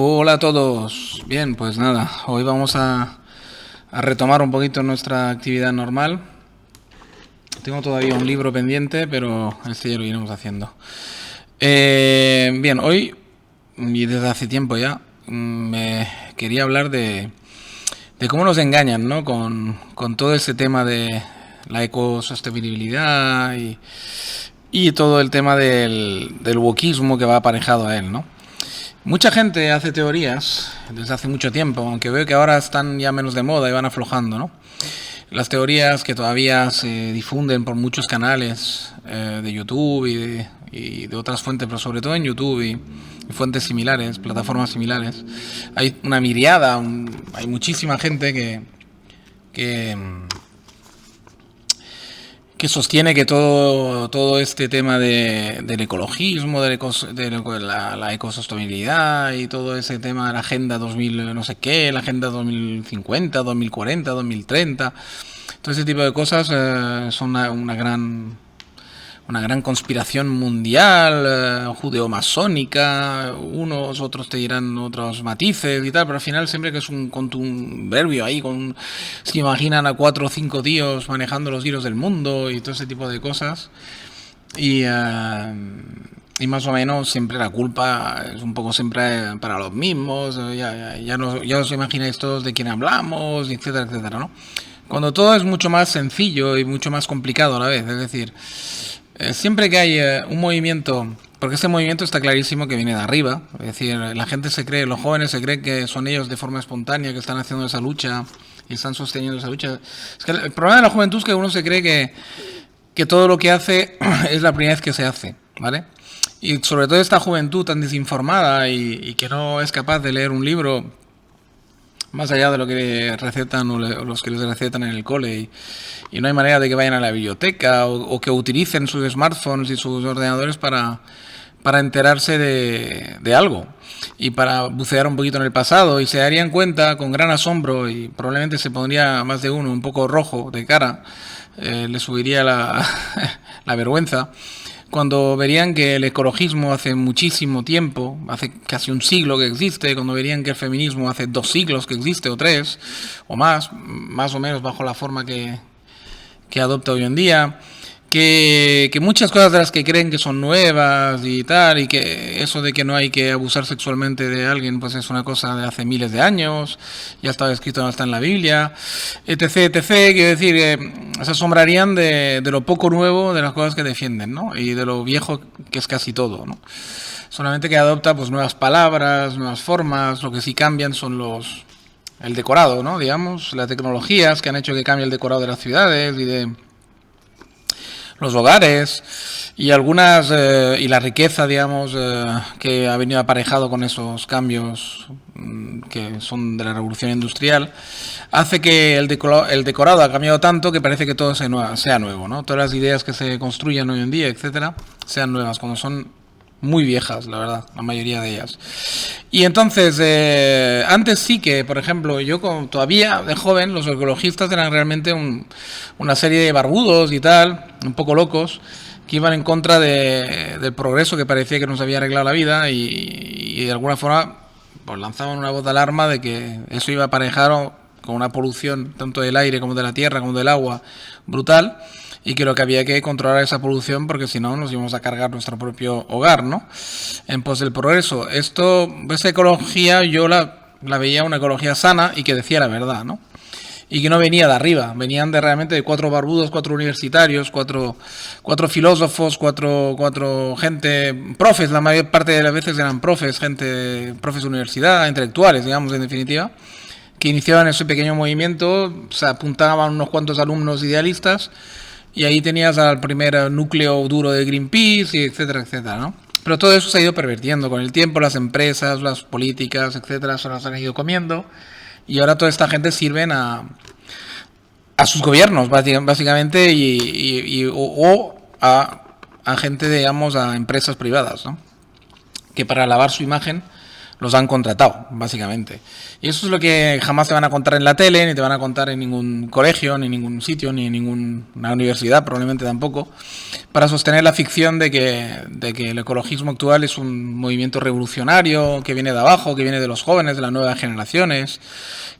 Hola a todos. Bien, pues nada, hoy vamos a retomar un poquito nuestra actividad normal. Tengo todavía un libro pendiente, pero este ya lo iremos haciendo. Bien, hoy, y desde hace tiempo ya, me quería hablar de cómo nos engañan, ¿no? Con todo ese tema de la ecosostenibilidad y todo el tema del wokismo que va aparejado a él, ¿no? Mucha gente hace teorías desde hace mucho tiempo, aunque veo que ahora están ya menos de moda y van aflojando, ¿no? Las teorías que todavía se difunden por muchos canales de YouTube y de otras fuentes, pero sobre todo en YouTube y fuentes similares, plataformas similares. Hay una miriada, hay muchísima gente que, que sostiene que todo este tema del ecologismo, la ecosostenibilidad y todo ese tema de la Agenda 2000 no sé qué, la Agenda 2050, 2040, 2030, todo ese tipo de cosas son una gran conspiración mundial, judeo-masónica, otros te dirán otros matices y tal, pero al final siempre que es un contubernio ahí, se imaginan a 4 o 5 tíos manejando los hilos del mundo y todo ese tipo de cosas. Y más o menos siempre la culpa es un poco siempre para los mismos, ya os imagináis todos de quién hablamos, etcétera, etcétera, ¿no? Cuando todo es mucho más sencillo y mucho más complicado a la vez, es decir, siempre que hay un movimiento, porque este movimiento está clarísimo que viene de arriba, es decir, la gente se cree, los jóvenes se creen que son ellos de forma espontánea que están haciendo esa lucha y están sosteniendo esa lucha. Es que el problema de la juventud es que uno se cree que todo lo que hace es la primera vez que se hace, ¿vale? Y sobre todo esta juventud tan desinformada y que no es capaz de leer un libro más allá de lo que recetan o los que les recetan en el cole y no hay manera de que vayan a la biblioteca o que utilicen sus smartphones y sus ordenadores para enterarse de algo y para bucear un poquito en el pasado y se darían cuenta con gran asombro y probablemente se pondría más de uno un poco rojo de cara, le subiría la vergüenza cuando verían que el ecologismo hace muchísimo tiempo, hace casi un siglo que existe, cuando verían que el feminismo hace 2 siglos que existe, o 3, o más o menos bajo la forma que adopta hoy en día, que muchas cosas de las que creen que son nuevas y tal, y que eso de que no hay que abusar sexualmente de alguien, pues es una cosa de hace miles de años, ya estaba escrito hasta en la Biblia, etc, etc, quiero decir, se asombrarían de lo poco nuevo de las cosas que defienden, ¿no? Y de lo viejo que es casi todo, ¿no? Solamente que adopta pues nuevas palabras, nuevas formas, lo que sí cambian son el decorado, ¿no? Digamos, las tecnologías que han hecho que cambie el decorado de las ciudades y de los hogares y y la riqueza, digamos, que ha venido aparejado con esos cambios que son de la revolución industrial, hace que el decorado ha cambiado tanto que parece que todo sea nuevo, ¿no? Todas las ideas que se construyen hoy en día, etcétera, sean nuevas, cuando son muy viejas, la verdad, la mayoría de ellas. Y entonces, antes sí que, por ejemplo, yo todavía de joven, los ecologistas eran realmente una serie de barbudos y tal, un poco locos, que iban en contra del progreso que parecía que nos había arreglado la vida y de alguna forma pues lanzaban una voz de alarma de que eso iba a aparejar con una polución tanto del aire como de la tierra como del agua brutal, y que lo que había que controlar esa polución porque si no nos íbamos a cargar nuestro propio hogar, ¿no? En pos del progreso. Esa ecología yo la veía una ecología sana y que decía la verdad, ¿no? Y que no venía de arriba, venían realmente de 4 barbudos, 4 universitarios, 4 filósofos, 4 gente, profes, la mayor parte de las veces eran profes de universidad, intelectuales, digamos, en definitiva, que iniciaban ese pequeño movimiento, se apuntaban unos cuantos alumnos idealistas, y ahí tenías al primer núcleo duro de Greenpeace, y etcétera, etcétera, ¿no? Pero todo eso se ha ido pervirtiendo con el tiempo, las empresas, las políticas, etcétera, se las han ido comiendo, y ahora toda esta gente sirven a sus gobiernos, básicamente, o a gente, digamos, a empresas privadas, ¿no? Que para lavar su imagen los han contratado, básicamente. Y eso es lo que jamás te van a contar en la tele, ni te van a contar en ningún colegio, ni en ningún sitio, ni en ninguna universidad, probablemente tampoco, para sostener la ficción de que el ecologismo actual es un movimiento revolucionario, que viene de abajo, que viene de los jóvenes, de las nuevas generaciones,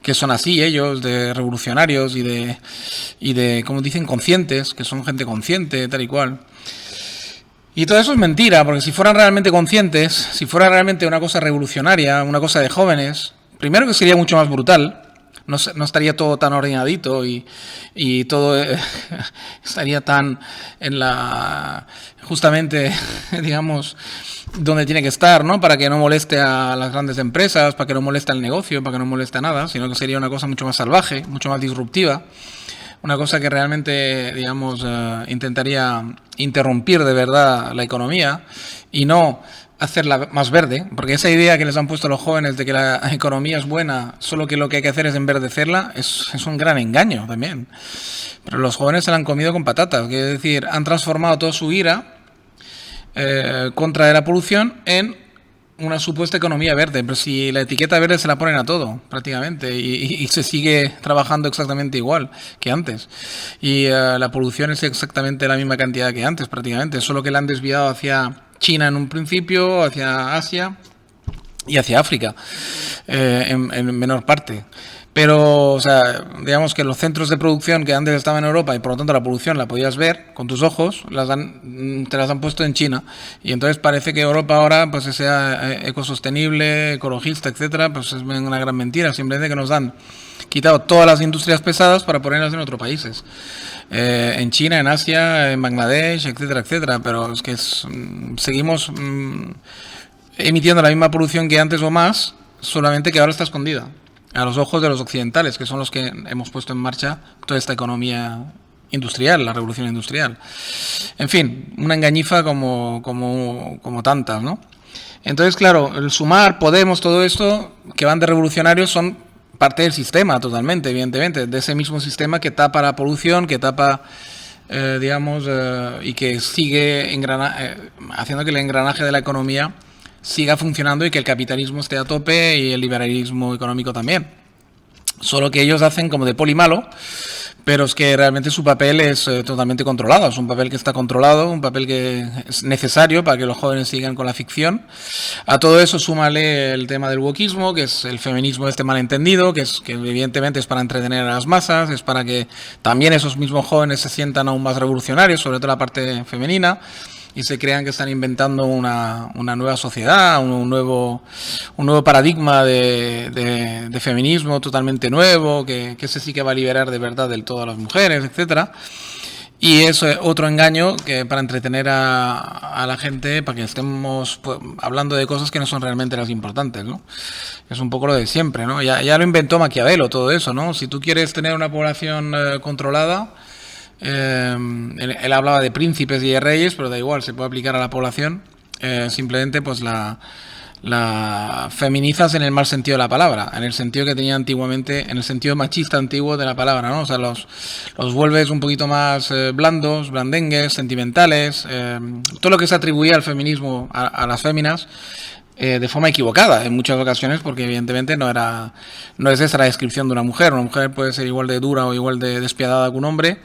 que son así ellos, de revolucionarios y de, como dicen, conscientes, que son gente consciente, tal y cual. Y todo eso es mentira, porque si fueran realmente conscientes, si fuera realmente una cosa revolucionaria, una cosa de jóvenes, primero que sería mucho más brutal, no estaría todo tan ordenadito y todo estaría tan en justamente, digamos, donde tiene que estar, ¿no? Para que no moleste a las grandes empresas, para que no moleste al negocio, para que no moleste a nada, sino que sería una cosa mucho más salvaje, mucho más disruptiva. Una cosa que realmente, digamos, intentaría interrumpir de verdad la economía y no hacerla más verde, porque esa idea que les han puesto los jóvenes de que la economía es buena, solo que lo que hay que hacer es enverdecerla, es un gran engaño también. Pero los jóvenes se la han comido con patatas, es decir, han transformado toda su ira contra la polución en una supuesta economía verde, pero si la etiqueta verde se la ponen a todo, prácticamente, y se sigue trabajando exactamente igual que antes. Y la polución es exactamente la misma cantidad que antes, prácticamente, solo que la han desviado hacia China en un principio, hacia Asia y hacia África, en menor parte. Pero, o sea, digamos que los centros de producción que antes estaban en Europa y por lo tanto la producción la podías ver con tus ojos, te las han puesto en China. Y entonces parece que Europa ahora pues sea ecosostenible, ecologista, etcétera, pues es una gran mentira. Simplemente que nos han quitado todas las industrias pesadas para ponerlas en otros países. En China, en Asia, en Bangladesh, etcétera, etcétera. Pero es que seguimos emitiendo la misma polución que antes o más, solamente que ahora está escondida a los ojos de los occidentales, que son los que hemos puesto en marcha toda esta economía industrial, la revolución industrial. En fin, una engañifa como tantas, ¿no? Entonces, claro, el Sumar, Podemos, todo esto, que van de revolucionarios, son parte del sistema totalmente, evidentemente, de ese mismo sistema que tapa la polución, que tapa, digamos, y que sigue haciendo que el engranaje de la economía siga funcionando y que el capitalismo esté a tope y el liberalismo económico también. Solo que ellos hacen como de poli malo, pero es que realmente su papel es totalmente controlado. Es un papel que está controlado, un papel que es necesario para que los jóvenes sigan con la ficción. A todo eso súmale el tema del wokismo, que es el feminismo malentendido, que evidentemente es para entretener a las masas, es para que también esos mismos jóvenes se sientan aún más revolucionarios, sobre todo la parte femenina, y se crean que están inventando una nueva sociedad, un nuevo paradigma de feminismo totalmente nuevo, que ese sí que va a liberar de verdad del todo a las mujeres, etcétera. Y eso es otro engaño que para entretener a la gente, para que estemos hablando de cosas que no son realmente las importantes, ¿no? Es un poco lo de siempre, ¿no? Ya lo inventó Maquiavelo todo eso, ¿no? Si tú quieres tener una población controlada, él hablaba de príncipes y de reyes, pero da igual, se puede aplicar a la población. Simplemente pues la feminizas en el mal sentido de la palabra, en el sentido que tenía antiguamente, en el sentido machista antiguo de la palabra, ¿no? O sea, los vuelves un poquito más blandos, blandengues, sentimentales, todo lo que se atribuía al feminismo a las féminas, de forma equivocada en muchas ocasiones, porque evidentemente no es esa la descripción de una mujer. Una mujer puede ser igual de dura o igual de despiadada que un hombre,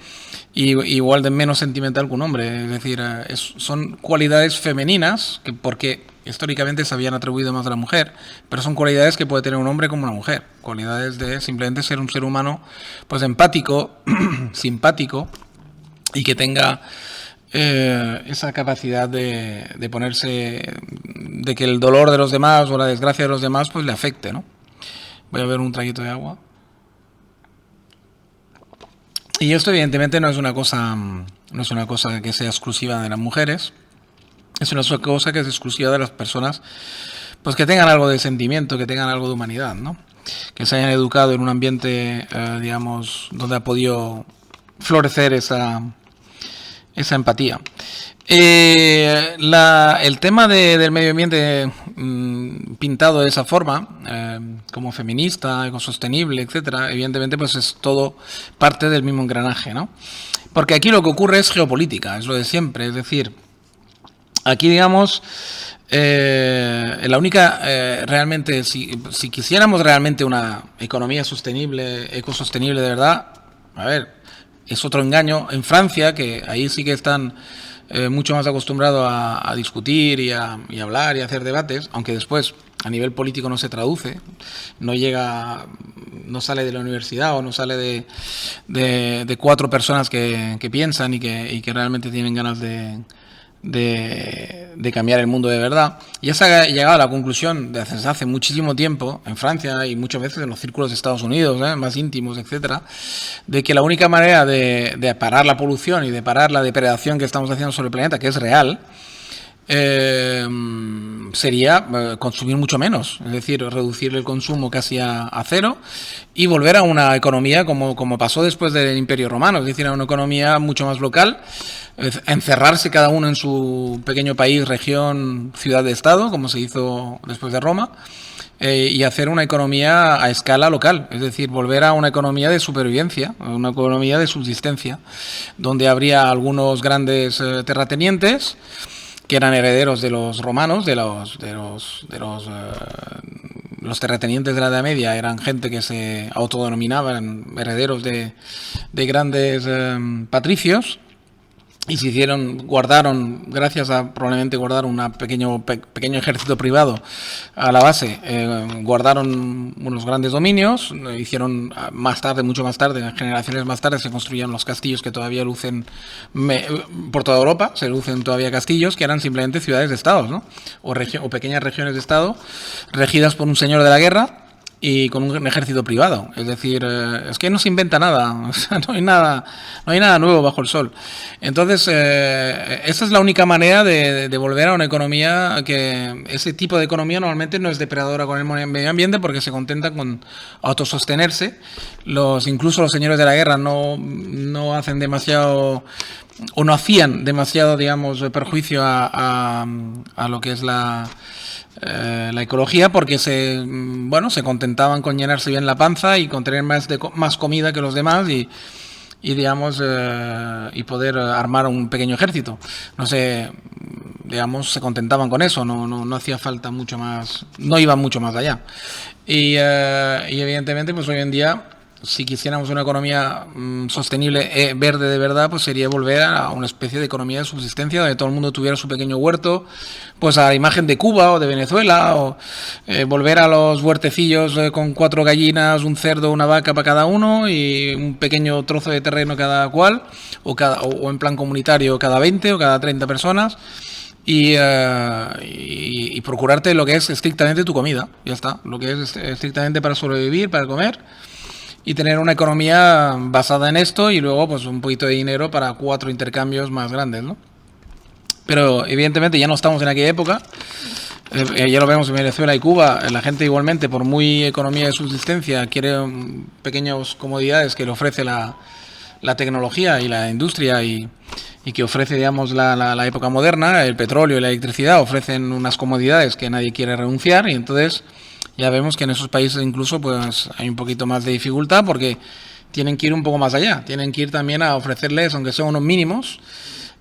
y igual de menos sentimental que un hombre. Es decir, son cualidades femeninas que porque históricamente se habían atribuido más a la mujer, pero son cualidades que puede tener un hombre como una mujer, cualidades de simplemente ser un ser humano pues empático, simpático, y que tenga esa capacidad de ponerse, de que el dolor de los demás o la desgracia de los demás pues le afecte, ¿no? Voy a beber un traguito de agua. Y esto evidentemente no es una cosa que sea exclusiva de las mujeres, es una cosa que es exclusiva de las personas pues que tengan algo de sentimiento, que tengan algo de humanidad, ¿no? Que se hayan educado en un ambiente, digamos, donde ha podido florecer esa empatía. El tema del medio ambiente pintado de esa forma, como feminista, ecosostenible, etcétera, evidentemente pues es todo parte del mismo engranaje, ¿no? Porque aquí lo que ocurre es geopolítica, es lo de siempre, es decir, aquí digamos La única, realmente, si quisiéramos realmente una economía sostenible, ecosostenible de verdad, a ver, es otro engaño. En Francia, que ahí sí que están mucho más acostumbrados a discutir y hablar y hacer debates, aunque después a nivel político no se traduce, no llega, no sale de la universidad o no sale de cuatro personas que piensan y que realmente tienen ganas de cambiar el mundo de verdad. Ya se ha llegado a la conclusión desde hace muchísimo tiempo en Francia y muchas veces en los círculos de Estados Unidos, más íntimos, etcétera, de que la única manera de parar la polución y de parar la depredación que estamos haciendo sobre el planeta, que es real, sería consumir mucho menos, es decir, reducir el consumo casi a cero y volver a una economía como pasó después del Imperio Romano, es decir, a una economía mucho más local, encerrarse cada uno en su pequeño país, región, ciudad de estado, como se hizo después de Roma, y hacer una economía a escala local, es decir, volver a una economía de supervivencia, una economía de subsistencia, donde habría algunos grandes terratenientes que eran herederos de los romanos, los terratenientes de la Edad Media eran gente que se autodenominaban herederos de grandes patricios, y se guardaron, gracias a probablemente guardar un pequeño ejército privado a la base, guardaron unos grandes dominios, hicieron más tarde, mucho más tarde, generaciones más tarde, se construyeron los castillos que todavía lucen por toda Europa, se lucen todavía castillos que eran simplemente ciudades de estados, ¿no? O pequeñas regiones de estado regidas por un señor de la guerra y con un ejército privado. Es decir, es que no se inventa nada, o sea, no hay nada nuevo bajo el sol. Entonces, esa es la única manera de volver a una economía que ese tipo de economía normalmente no es depredadora con el medio ambiente porque se contenta con autosostenerse. Incluso los señores de la guerra no hacen demasiado o no hacían demasiado, digamos, perjuicio a lo que es la ecología, porque se contentaban con llenarse bien la panza y con tener más comida que los demás y digamos y poder armar un pequeño ejército. No sé, digamos, se contentaban con eso, no hacía falta mucho más, no iban mucho más allá. Y evidentemente, pues hoy en día, si quisiéramos una economía sostenible, verde de verdad, pues sería volver a una especie de economía de subsistencia donde todo el mundo tuviera su pequeño huerto, pues a la imagen de Cuba o de Venezuela, o volver a los huertecillos con 4 gallinas, un cerdo, una vaca para cada uno y un pequeño trozo de terreno cada cual, o en plan comunitario cada 20 o cada 30 personas. Y procurarte lo que es estrictamente tu comida, ya está, lo que es estrictamente para sobrevivir, para comer, y tener una economía basada en esto y luego pues un poquito de dinero para 4 intercambios más grandes, ¿no? Pero evidentemente ya no estamos en aquella época, ya lo vemos en Venezuela y Cuba, la gente igualmente, por muy economía de subsistencia, quiere pequeñas comodidades que le ofrece la tecnología y la industria y que ofrece, digamos, la época moderna. El petróleo y la electricidad ofrecen unas comodidades que nadie quiere renunciar, y entonces ya vemos que en esos países incluso pues hay un poquito más de dificultad porque tienen que ir un poco más allá, tienen que ir también a ofrecerles, aunque sean unos mínimos,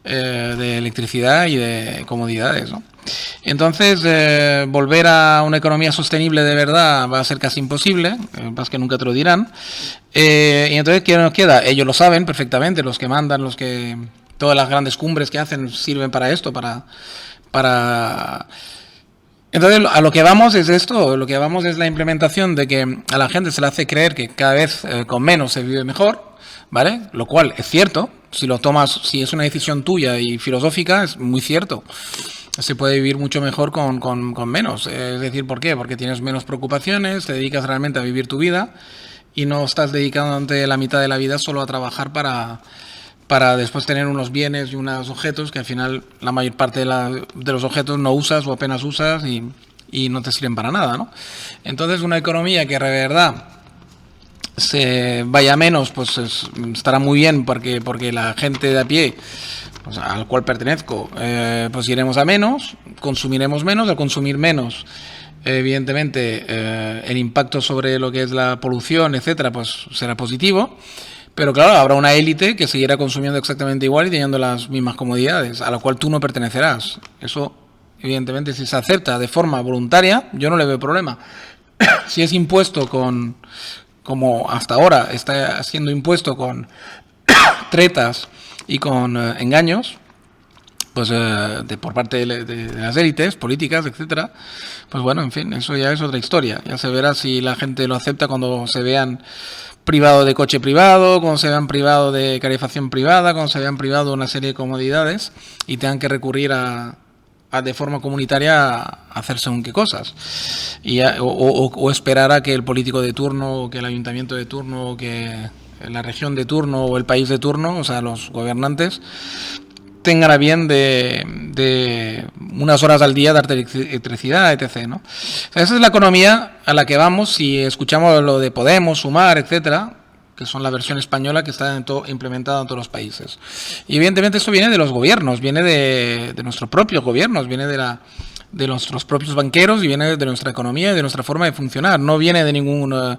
de electricidad y de comodidades, ¿no? Entonces, volver a una economía sostenible de verdad va a ser casi imposible, más que nunca te lo dirán. Y entonces, ¿qué nos queda? Ellos lo saben perfectamente, los que mandan, todas las grandes cumbres que hacen sirven para esto, para entonces, a lo que vamos es esto, lo que vamos es la implementación de que a la gente se le hace creer que cada vez con menos se vive mejor, ¿vale? Lo cual es cierto, si lo tomas, si es una decisión tuya y filosófica, es muy cierto. Se puede vivir mucho mejor con menos. Es decir, ¿por qué? Porque tienes menos preocupaciones, te dedicas realmente a vivir tu vida y no estás dedicándote la mitad de la vida solo a trabajar para después tener unos bienes y unos objetos que al final la mayor parte de los objetos no usas o apenas usas y no te sirven para nada, ¿no? Entonces, una economía que de verdad se vaya menos, pues estará muy bien porque la gente de a pie, pues, al cual pertenezco, pues iremos a menos, consumiremos menos. Al consumir menos, evidentemente, el impacto sobre lo que es la polución, etcétera, pues será positivo. Pero claro, habrá una élite que seguirá consumiendo exactamente igual y teniendo las mismas comodidades, a la cual tú no pertenecerás. Eso evidentemente, si se acepta de forma voluntaria, yo no le veo problema. Si es impuesto como hasta ahora está siendo impuesto con tretas y con engaños, pues por parte de las élites políticas, etcétera, pues bueno, en fin, eso ya es otra historia. Ya se verá si la gente lo acepta cuando se vean privado de coche privado, cuando se vean privado de calefacción privada, cuando se vean privado de una serie de comodidades y tengan que recurrir a de forma comunitaria a hacer según qué cosas, o esperar a que el político de turno, o que el ayuntamiento de turno, o que la región de turno, o el país de turno, o sea, los gobernantes, tengan a bien de unas horas al día darte electricidad, etc., ¿no? O sea, esa es la economía a la que vamos si escuchamos lo de Podemos, Sumar, etcétera, que son la versión española que está implementada en todos los países. Y evidentemente esto viene de los gobiernos, viene de nuestros propios gobiernos, viene de nuestros propios banqueros y viene de nuestra economía y de nuestra forma de funcionar. No viene de ningún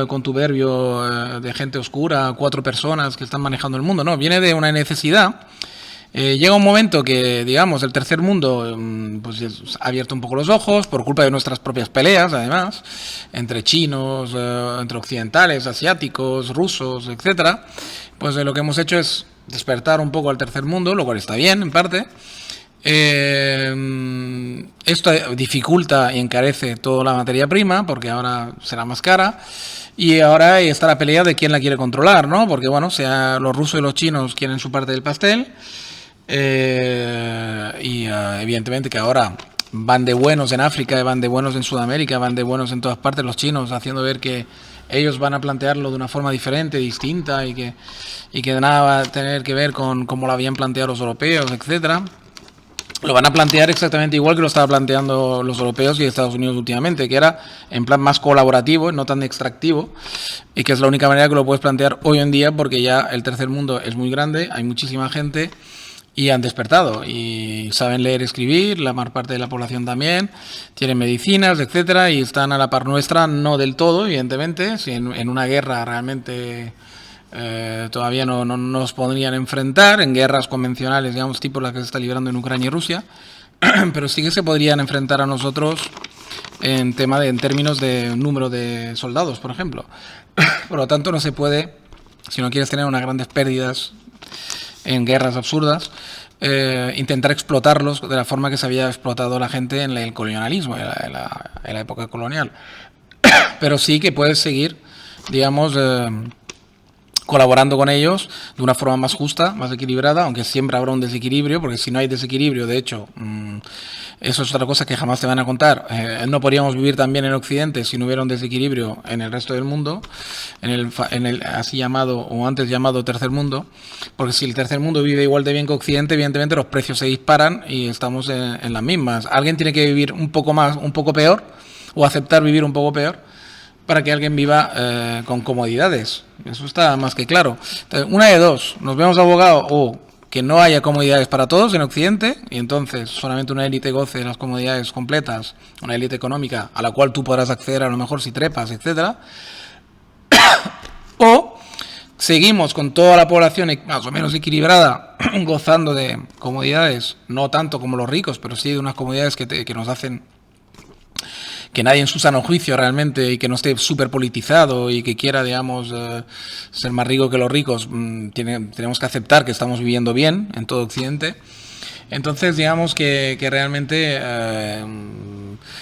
contuberbio de gente oscura, 4 personas que están manejando el mundo, no, viene de una necesidad. Llega un momento que, digamos, el tercer mundo pues ha abierto un poco los ojos por culpa de nuestras propias peleas, además, entre chinos, entre occidentales, asiáticos, rusos, etcétera. Pues lo que hemos hecho es despertar un poco al tercer mundo, lo cual está bien, en parte. Esto dificulta y encarece toda la materia prima, porque ahora será más cara. Y ahora está la pelea de quién la quiere controlar, ¿no? Porque, bueno, sea los rusos y los chinos quieren su parte del pastel. Evidentemente que ahora van de buenos en África, van de buenos en Sudamérica, van de buenos en todas partes los chinos, haciendo ver que ellos van a plantearlo de una forma diferente, distinta, y que nada va a tener que ver con cómo lo habían planteado los europeos, etcétera. Lo van a plantear exactamente igual que lo estaban planteando los europeos y Estados Unidos últimamente, que era en plan más colaborativo, no tan extractivo, y que es la única manera que lo puedes plantear hoy en día, porque ya el tercer mundo es muy grande, hay muchísima gente y han despertado y saben leer y escribir, la mayor parte de la población también, tienen medicinas, etcétera, y están a la par nuestra, no del todo, evidentemente, si en una guerra realmente todavía no nos podrían enfrentar, en guerras convencionales, digamos, tipo la que se está librando en Ucrania y Rusia, pero sí que se podrían enfrentar a nosotros en términos de número de soldados, por ejemplo. Por lo tanto, no se puede, si no quieres tener unas grandes pérdidas en guerras absurdas, intentar explotarlos de la forma que se había explotado la gente en el colonialismo, en la época colonial. Pero sí que puedes seguir, digamos, colaborando con ellos de una forma más justa, más equilibrada, aunque siempre habrá un desequilibrio, porque si no hay desequilibrio, de hecho, eso es otra cosa que jamás te van a contar. No podríamos vivir también en Occidente si no hubiera un desequilibrio en el resto del mundo, en el así llamado o antes llamado tercer mundo, porque si el tercer mundo vive igual de bien que Occidente, evidentemente los precios se disparan y estamos en las mismas. Alguien tiene que vivir un poco más, un poco peor, o aceptar vivir un poco peor, para que alguien viva con comodidades. Eso está más que claro. Entonces, una de dos, nos vemos abogados o que no haya comodidades para todos en Occidente, y entonces solamente una élite goce de las comodidades completas, una élite económica a la cual tú podrás acceder a lo mejor si trepas, etcétera. O seguimos con toda la población más o menos equilibrada, gozando de comodidades, no tanto como los ricos, pero sí de unas comodidades que nos hacen que nadie en su sano juicio realmente, y que no esté súper politizado y que quiera, digamos, ser más rico que los ricos, tenemos que aceptar que estamos viviendo bien en todo Occidente. Entonces, digamos que realmente,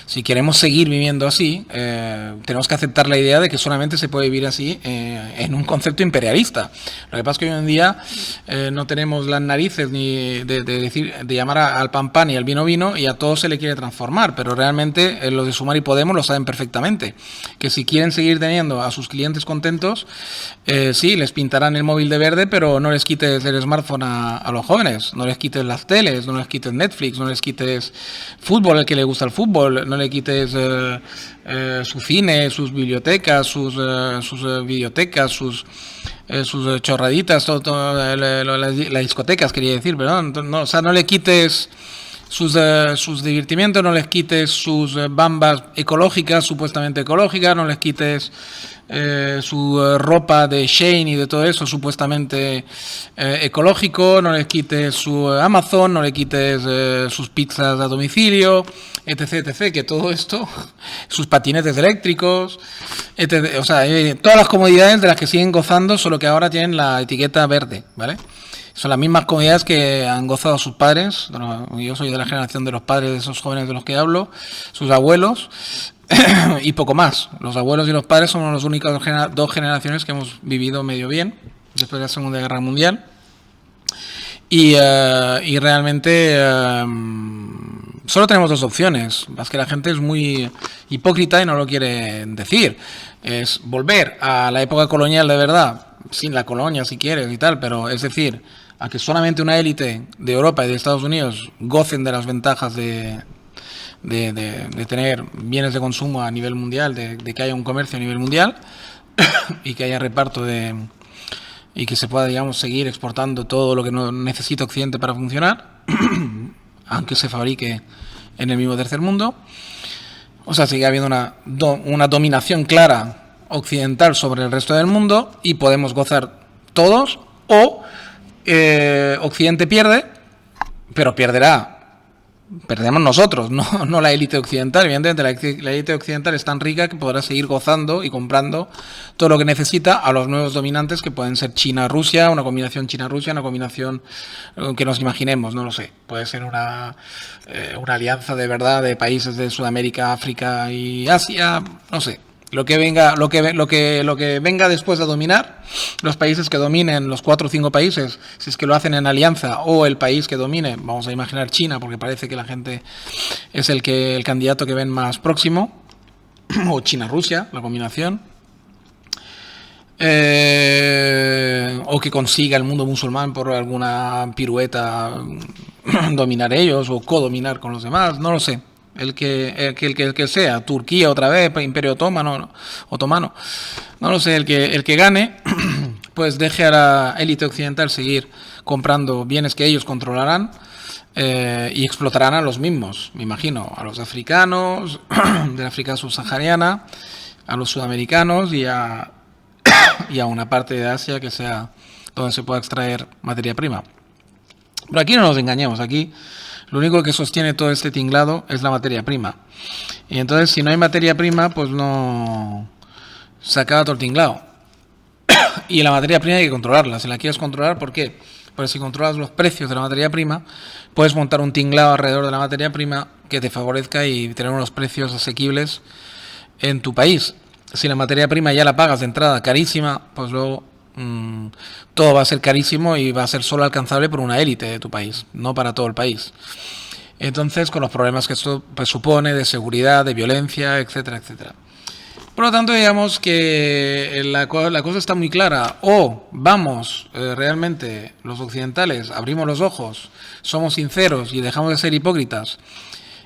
si queremos seguir viviendo así, tenemos que aceptar la idea de que solamente se puede vivir así en un concepto imperialista. Lo que pasa es que hoy en día no tenemos las narices ni de llamar al pan pan y al vino vino, y a todos se le quiere transformar, pero realmente los de Sumar y Podemos lo saben perfectamente, que si quieren seguir teniendo a sus clientes contentos, sí, les pintarán el móvil de verde, pero no les quites el smartphone a los jóvenes, no les quites las teles, no les quites Netflix, no les quites fútbol al que le gusta el fútbol, no le quites su cine, sus bibliotecas, sus videotecas, sus chorraditas, las discotecas, quería decir, perdón. No, o sea, no le quites sus divertimientos, no les quites sus bambas ecológicas, supuestamente ecológicas, no les quites su ropa de Shein y de todo eso, supuestamente ecológico, no les quites su Amazon, no le quites sus pizzas a domicilio, etc, etc, que todo esto, sus patinetes eléctricos, etc, o sea, todas las comodidades de las que siguen gozando, solo que ahora tienen la etiqueta verde, ¿vale? Son las mismas comodidades que han gozado sus padres. Yo soy de la generación de los padres de esos jóvenes de los que hablo, sus abuelos, y poco más. Los abuelos y los padres somos las únicas dos generaciones que hemos vivido medio bien después de la Segunda Guerra Mundial. Y realmente solo tenemos dos opciones. Es que la gente es muy hipócrita y no lo quiere decir. Es volver a la época colonial de verdad, sin la colonia si quieres y tal, pero es decir, a que solamente una élite de Europa y de Estados Unidos gocen de las ventajas de tener bienes de consumo a nivel mundial, de que haya un comercio a nivel mundial y que haya reparto y que se pueda, digamos, seguir exportando todo lo que no necesita Occidente para funcionar, aunque se fabrique en el mismo tercer mundo. O sea, sigue habiendo una dominación clara occidental sobre el resto del mundo y podemos gozar todos, o Occidente pierde, pero perdemos nosotros, no la élite occidental. Evidentemente la élite occidental es tan rica que podrá seguir gozando y comprando todo lo que necesita a los nuevos dominantes, que pueden ser China-Rusia, una combinación China-Rusia, una combinación que nos imaginemos, no lo sé. Puede ser una alianza de verdad de países de Sudamérica, África y Asia, no sé. Lo que venga después de dominar, los países que dominen, los 4 o 5 países, si es que lo hacen en alianza, o el país que domine, vamos a imaginar China, porque parece que la gente es el candidato que ven más próximo, o China-Rusia, la combinación, o que consiga el mundo musulmán por alguna pirueta dominar ellos o codominar con los demás, no lo sé. El que sea, Turquía otra vez, Imperio Otomano, no lo sé, el que gane, pues deje a la élite occidental seguir comprando bienes que ellos controlarán y explotarán a los mismos, me imagino, a los africanos, de la África subsahariana, a los sudamericanos y a una parte de Asia que sea donde se pueda extraer materia prima. Pero aquí no nos engañemos, aquí lo único que sostiene todo este tinglado es la materia prima. Y entonces, si no hay materia prima, pues no se acaba todo el tinglado. Y la materia prima hay que controlarla. Si la quieres controlar, ¿por qué? Porque si controlas los precios de la materia prima, puedes montar un tinglado alrededor de la materia prima que te favorezca y tener unos precios asequibles en tu país. Si la materia prima ya la pagas de entrada carísima, pues luego todo va a ser carísimo y va a ser solo alcanzable por una élite de tu país, no para todo el país. Entonces, con los problemas que esto pues, supone de seguridad, de violencia, etcétera, etcétera. Por lo tanto, digamos que la cosa está muy clara. O vamos, realmente, los occidentales, abrimos los ojos, somos sinceros y dejamos de ser hipócritas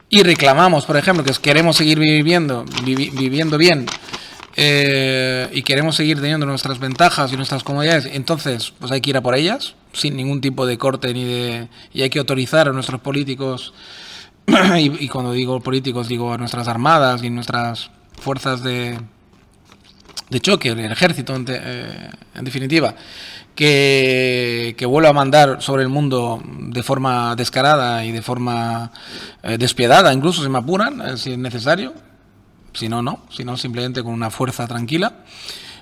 y reclamamos, por ejemplo, que queremos seguir viviendo bien, y queremos seguir teniendo nuestras ventajas y nuestras comodidades, entonces pues hay que ir a por ellas sin ningún tipo de corte y hay que autorizar a nuestros políticos y cuando digo políticos digo a nuestras armadas y nuestras fuerzas de choque, el ejército en definitiva, que vuelva a mandar sobre el mundo de forma descarada y de forma despiadada, incluso si me apuran, si es necesario. Si no, simplemente con una fuerza tranquila.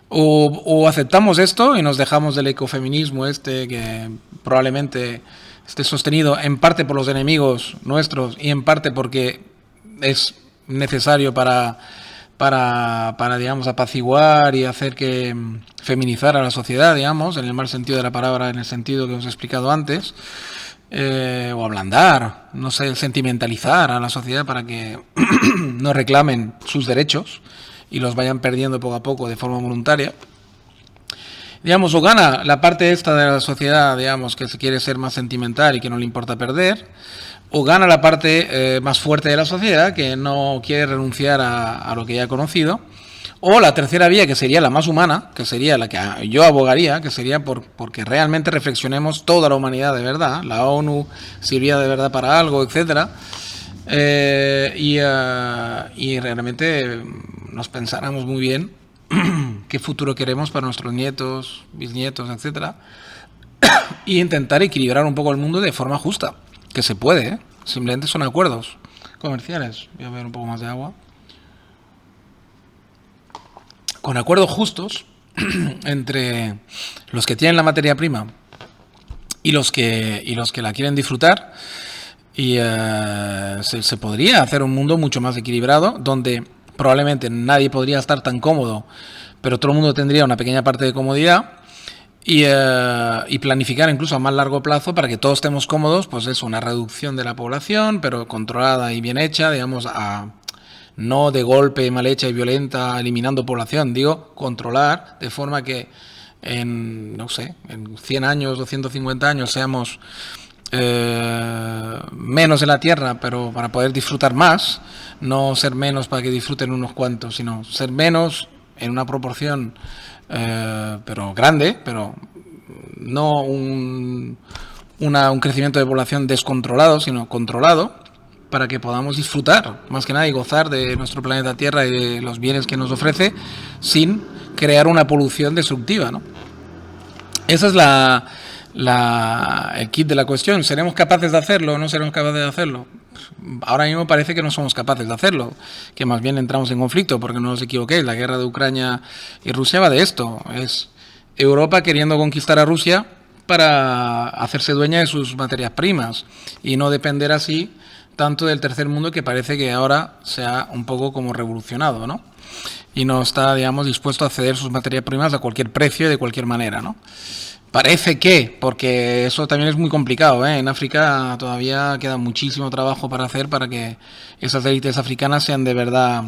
O aceptamos esto y nos dejamos del ecofeminismo que probablemente esté sostenido en parte por los enemigos nuestros y en parte porque es necesario para digamos, apaciguar y hacer que feminizar a la sociedad, digamos, en el mal sentido de la palabra, en el sentido que os he explicado antes. O ablandar, no sé, sentimentalizar a la sociedad para que no reclamen sus derechos y los vayan perdiendo poco a poco de forma voluntaria. Digamos, o gana la parte esta de la sociedad, digamos, que se quiere ser más sentimental y que no le importa perder, o gana la parte más fuerte de la sociedad que no quiere renunciar a lo que ya ha conocido, O la tercera vía, que sería la más humana, que sería la que yo abogaría, que sería porque realmente reflexionemos toda la humanidad de verdad, la ONU sirviera de verdad para algo, etcétera, y realmente nos pensáramos muy bien qué futuro queremos para nuestros nietos, bisnietos, etcétera, y intentar equilibrar un poco el mundo de forma justa, que se puede, ¿eh? Simplemente son acuerdos comerciales. Voy a beber un poco más de agua. Con acuerdos justos entre los que tienen la materia prima y los que la quieren disfrutar, y se podría hacer un mundo mucho más equilibrado, donde probablemente nadie podría estar tan cómodo, pero todo el mundo tendría una pequeña parte de comodidad, y planificar incluso a más largo plazo para que todos estemos cómodos, pues es una reducción de la población, pero controlada y bien hecha, digamos, no de golpe, mal hecha y violenta, eliminando población, digo, controlar de forma que no sé, en 100 años o 150 años seamos menos en la Tierra, pero para poder disfrutar más, no ser menos para que disfruten unos cuantos, sino ser menos en una proporción pero grande, pero no un crecimiento de población descontrolado, sino controlado, para que podamos disfrutar, más que nada, y gozar de nuestro planeta Tierra y de los bienes que nos ofrece, sin crear una polución destructiva, ¿no? Esa es el kit de la cuestión. ¿Seremos capaces de hacerlo o no seremos capaces de hacerlo? Ahora mismo parece que no somos capaces de hacerlo, que más bien entramos en conflicto, porque no os equivoquéis, la guerra de Ucrania y Rusia va de esto, es Europa queriendo conquistar a Rusia para hacerse dueña de sus materias primas y no depender así tanto del tercer mundo, que parece que ahora se ha un poco como revolucionado, ¿no? Y no está, digamos, dispuesto a ceder sus materias primas a cualquier precio y de cualquier manera, ¿no? Parece que, porque eso también es muy complicado, ¿eh? En África todavía queda muchísimo trabajo para hacer para que esas élites africanas sean de verdad,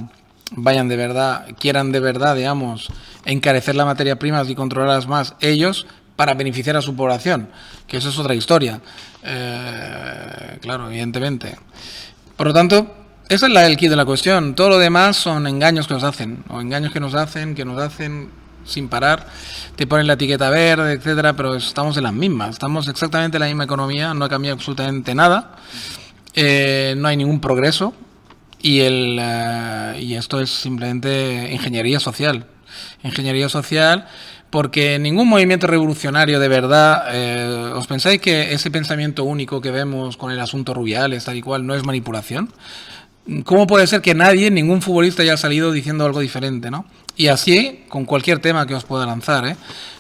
vayan de verdad, quieran de verdad, digamos, encarecer las materias primas y controlarlas más ellos para beneficiar a su población, que eso es otra historia, claro, evidentemente. Por lo tanto, esa es el kit de la cuestión. Todo lo demás son engaños que nos hacen, o engaños que nos hacen sin parar, te ponen la etiqueta verde, etcétera, pero estamos en las mismas, estamos exactamente en la misma economía, no ha cambiado absolutamente nada, no hay ningún progreso, y esto es simplemente ingeniería social, porque ningún movimiento revolucionario de verdad, ¿os pensáis que ese pensamiento único que vemos con el asunto Rubiales, tal y cual, no es manipulación? ¿Cómo puede ser que ningún futbolista haya salido diciendo algo diferente, ¿no? Y así con cualquier tema que os pueda lanzar,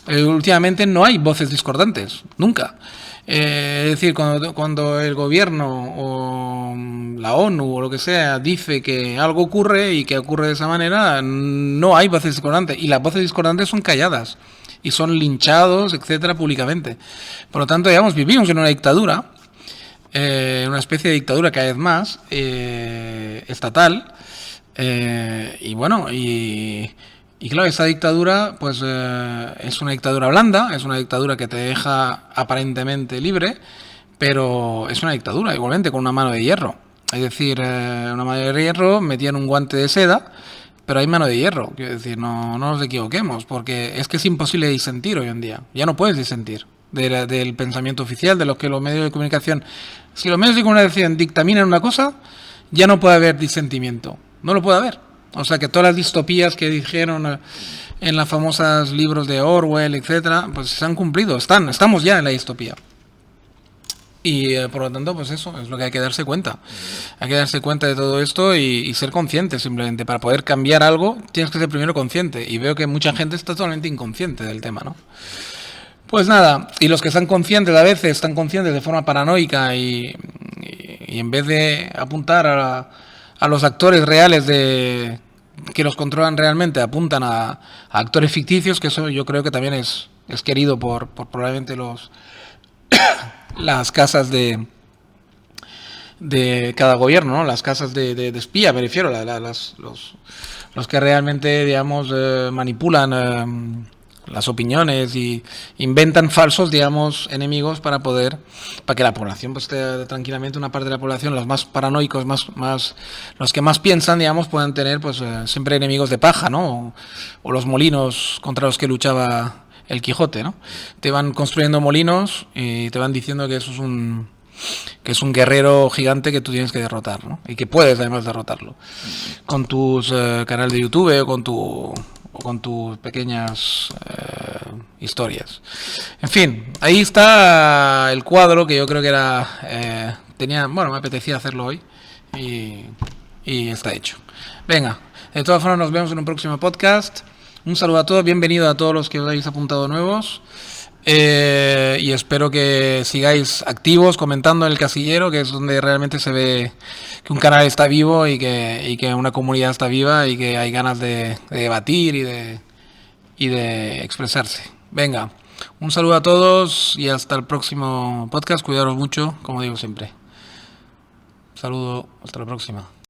últimamente no hay voces discordantes, nunca. Es decir, cuando el gobierno o la ONU o lo que sea dice que algo ocurre y que ocurre de esa manera, no hay voces discordantes. Y las voces discordantes son calladas y son linchados, etcétera, públicamente. Por lo tanto, digamos, vivimos en una dictadura, una especie de dictadura cada vez más estatal, y bueno, y claro, esa dictadura pues es una dictadura blanda, es una dictadura que te deja aparentemente libre, pero es una dictadura igualmente con una mano de hierro, es decir, una mano de hierro metida en un guante de seda, pero hay mano de hierro, quiero decir, no nos equivoquemos, porque es que es imposible disentir hoy en día, ya no puedes disentir del pensamiento oficial, de los que los medios de comunicación, si los medios de comunicación dictaminan una cosa, ya no puede haber disentimiento, no lo puede haber. O sea que todas las distopías que dijeron en las famosas libros de Orwell, etcétera, pues se han cumplido, estamos ya en la distopía. Y por lo tanto, pues eso es lo que hay que darse cuenta. Hay que darse cuenta de todo esto y ser consciente simplemente. Para poder cambiar algo, tienes que ser primero consciente. Y veo que mucha gente está totalmente inconsciente del tema, ¿no? Pues nada, y los que están conscientes a veces están conscientes de forma paranoica y en vez de apuntar a los actores reales que los controlan realmente, apuntan a actores ficticios, que eso yo creo que también es querido por probablemente las casas de cada gobierno, ¿no? Las casas de espía, me refiero, los que realmente, digamos, manipulan las opiniones y inventan falsos, digamos, enemigos para que la población pues, esté tranquilamente, una parte de la población, los más paranoicos, los que más piensan, digamos, puedan tener pues siempre enemigos de paja, ¿no? O los molinos contra los que luchaba el Quijote, ¿no? Te van construyendo molinos y te van diciendo que eso es un guerrero gigante que tú tienes que derrotar, ¿no? Y que puedes además derrotarlo con tus canal de YouTube o con tus pequeñas historias. En fin, ahí está el cuadro que yo creo que era me apetecía hacerlo hoy y está hecho. Venga, de todas formas nos vemos en un próximo podcast. Un saludo a todos, bienvenido a todos los que os habéis apuntado nuevos. Y espero que sigáis activos comentando en el casillero, que es donde realmente se ve que un canal está vivo y que una comunidad está viva y que hay ganas de debatir y de expresarse. Venga, un saludo a todos y hasta el próximo podcast. Cuidaros mucho, como digo siempre. Saludo, hasta la próxima.